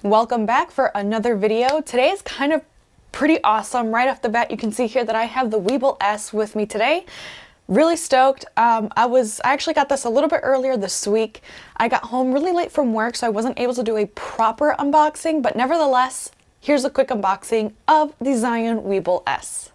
Welcome back for another video. Today is kind of pretty awesome. Right off the bat, you can see here that I have the Weebill S with me today. Really stoked. I actually got this a little bit earlier this week. I got home really late from work, so I wasn't able to do a proper unboxing, but nevertheless, here's a quick unboxing of the Zhiyun Weebill S.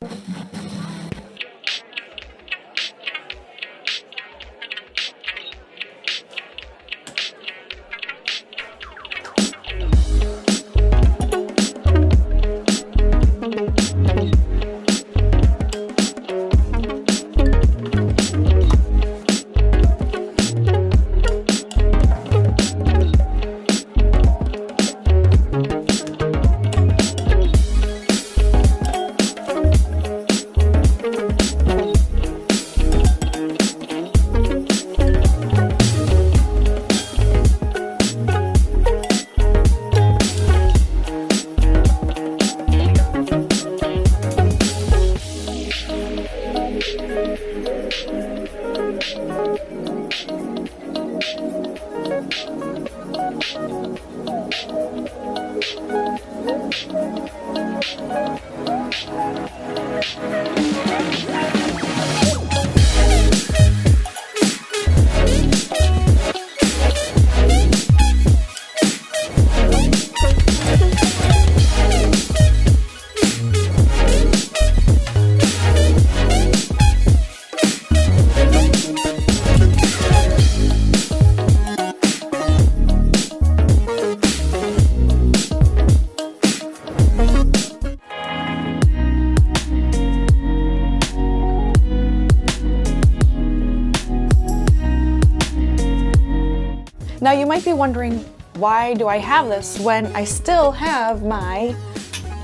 Now you might be wondering, why do I have this when I still have my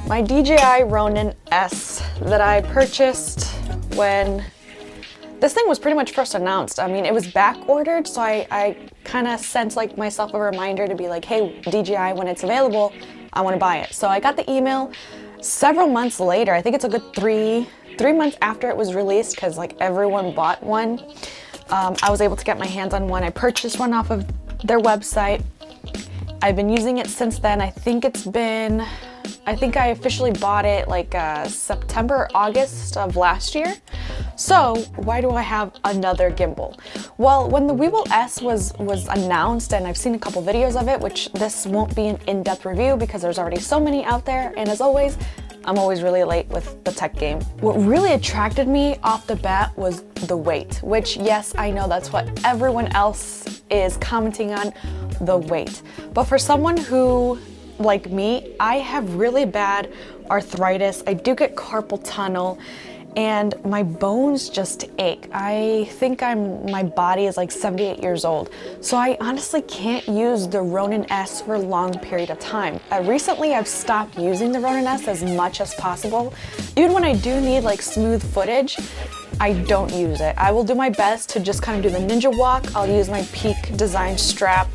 DJI Ronin S that I purchased when this thing was pretty much first announced. I mean, it was back ordered, so I kind of sent like myself a reminder to be like, hey, DJI, when it's available, I want to buy it. So I got the email several months later. I think it's a good three months after it was released, because like everyone bought one. I was able to get my hands on one. I purchased one off of their website. I've been using it since then. I think I officially bought it like September or August of last year. So why do I have another gimbal? Well, when the Weebill S was announced, and I've seen a couple videos of it, which this won't be an in-depth review because there's already so many out there, and as always, I'm always really late with the tech game. What really attracted me off the bat was the weight, which yes, I know that's what everyone else is commenting on, the weight. But for someone who, like me, I have really bad arthritis. I do get carpal tunnel, and my bones just ache. I think my body is like 78 years old. So I honestly can't use the Ronin S for a long period of time. Recently, I've stopped using the Ronin S as much as possible. Even when I do need like smooth footage, I don't use it. I will do my best to just kind of do the ninja walk. I'll use my Peak design strap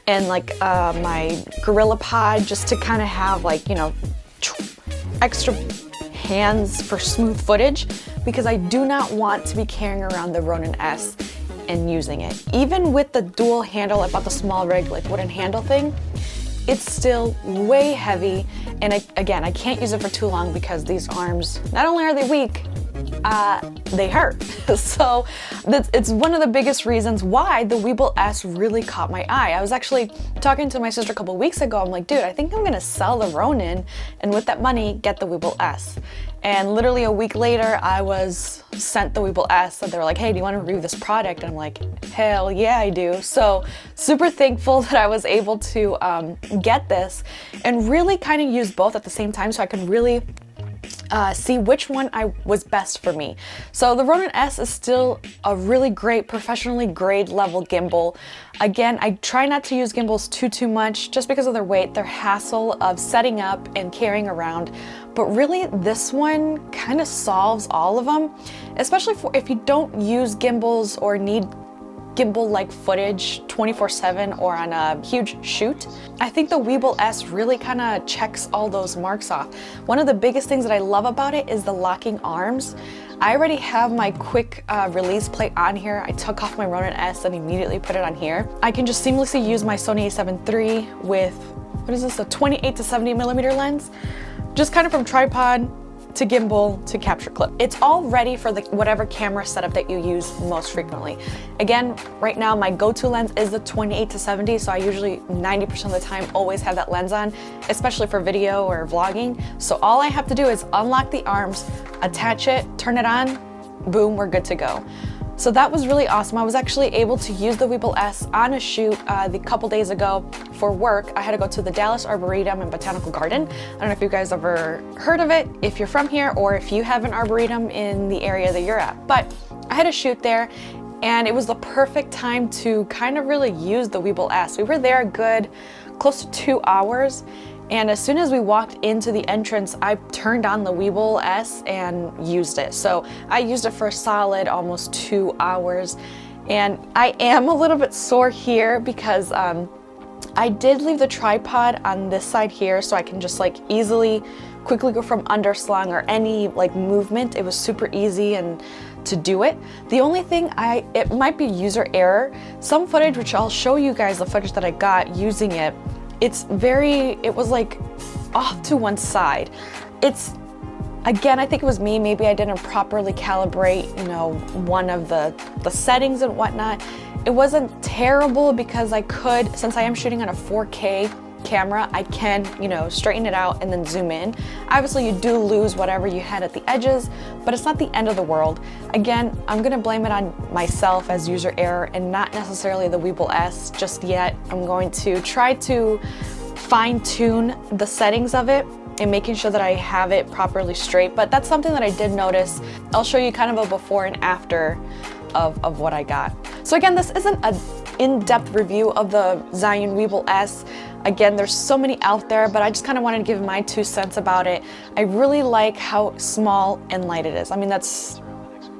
and like my Gorilla Pod just to kind of have like, you know, extra hands for smooth footage, because I do not want to be carrying around the Ronin S and using it. Even with the dual handle, I bought the small rig like wooden handle thing, it's still way heavy, and I can't use it for too long because these arms, not only are they weak, they hurt. So it's one of the biggest reasons why the Weebill S really caught my eye. I was actually talking to my sister a couple weeks ago. I'm like, dude, I think I'm gonna sell the Ronin and with that money get the Weebill S. And literally a week later, I was sent the Weebill S, and they were like, hey, do you want to review this product? And I'm like, hell yeah, I do. So super thankful that I was able to get this and really kind of use both at the same time, so I could really see which one was best for me. So the Ronin S is still a really great professionally grade level gimbal. Again, I try not to use gimbals too much just because of their weight, their hassle of setting up and carrying around. But really this one kind of solves all of them, especially if you don't use gimbals or need gimbal-like footage 24/7 or on a huge shoot. I think the Weebill S really kind of checks all those marks off. One of the biggest things that I love about it is the locking arms. I already have my quick release plate on here. I took off my Ronin S and immediately put it on here. I can just seamlessly use my Sony a7 III with what is this, a 28 to 70 millimeter lens, just kind of from tripod to gimbal to capture clip. It's all ready for whatever camera setup that you use most frequently. Again, right now my go-to lens is the 28 to 70, so I usually 90% of the time always have that lens on, especially for video or vlogging. So all I have to do is unlock the arms, attach it, turn it on, boom, we're good to go. So that was really awesome. I was actually able to use the Weebill S on a shoot a couple days ago for work. I had to go to the Dallas Arboretum and Botanical Garden. I don't know if you guys ever heard of it, if you're from here, or if you have an arboretum in the area that you're at. But I had a shoot there, and it was the perfect time to kind of really use the Weebill S. We were there a good close to 2 hours. And as soon as we walked into the entrance, I turned on the Weebill S and used it. So I used it for a solid almost 2 hours. And I am a little bit sore here because I did leave the tripod on this side here so I can just like quickly go from underslung or any like movement. It was super easy and to do it. The only thing it might be user error. Some footage, which I'll show you guys the footage that I got using it, it was like off to one side. Again, I think it was me, maybe I didn't properly calibrate, one of the settings and whatnot. It wasn't terrible because I could, since I am shooting on a 4K camera, I can, straighten it out and then zoom in. Obviously you do lose whatever you had at the edges, but it's not the end of the world. Again, I'm gonna blame it on myself as user error and not necessarily the Weebill S just yet. I'm going to try to fine tune the settings of it and making sure that I have it properly straight, but that's something that I did notice. I'll show you kind of a before and after of what I got. So again, this isn't an in-depth review of the Zhiyun Weebill S. Again, there's so many out there, but I just kind of wanted to give my 2 cents about it. I really like how small and light it is. I mean, that's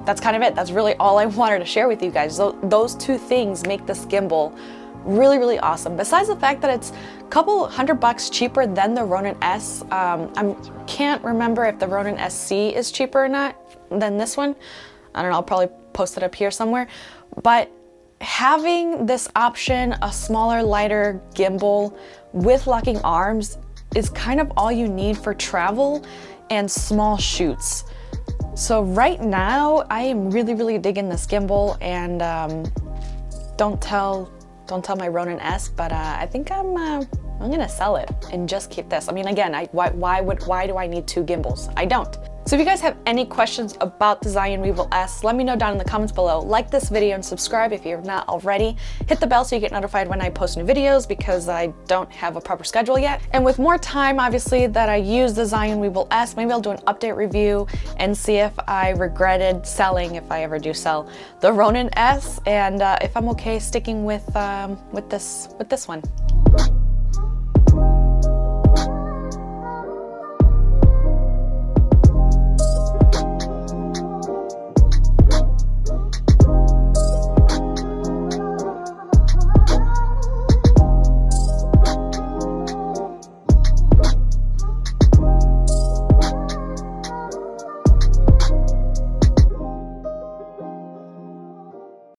kind of it. That's really all I wanted to share with you guys. So those 2 things make this gimbal really, really awesome. Besides the fact that it's a couple $100 cheaper than the Ronin S. I can't remember if the Ronin SC is cheaper or not than this one. I don't know, I'll probably post it up here somewhere. But having this option, a smaller, lighter gimbal with locking arms, is kind of all you need for travel and small shoots. So right now, I am really, really digging this gimbal, and don't tell my Ronin S, but I think I'm gonna sell it and just keep this. I mean, again, why do I need 2 gimbals? I don't. So if you guys have any questions about the Zhiyun Weebill S, let me know down in the comments below. Like this video and subscribe if you're not already. Hit the bell so you get notified when I post new videos because I don't have a proper schedule yet. And with more time, obviously, that I use the Zhiyun Weebill S, maybe I'll do an update review and see if I regretted selling, if I ever do sell, the Ronin S, and if I'm okay sticking with this one.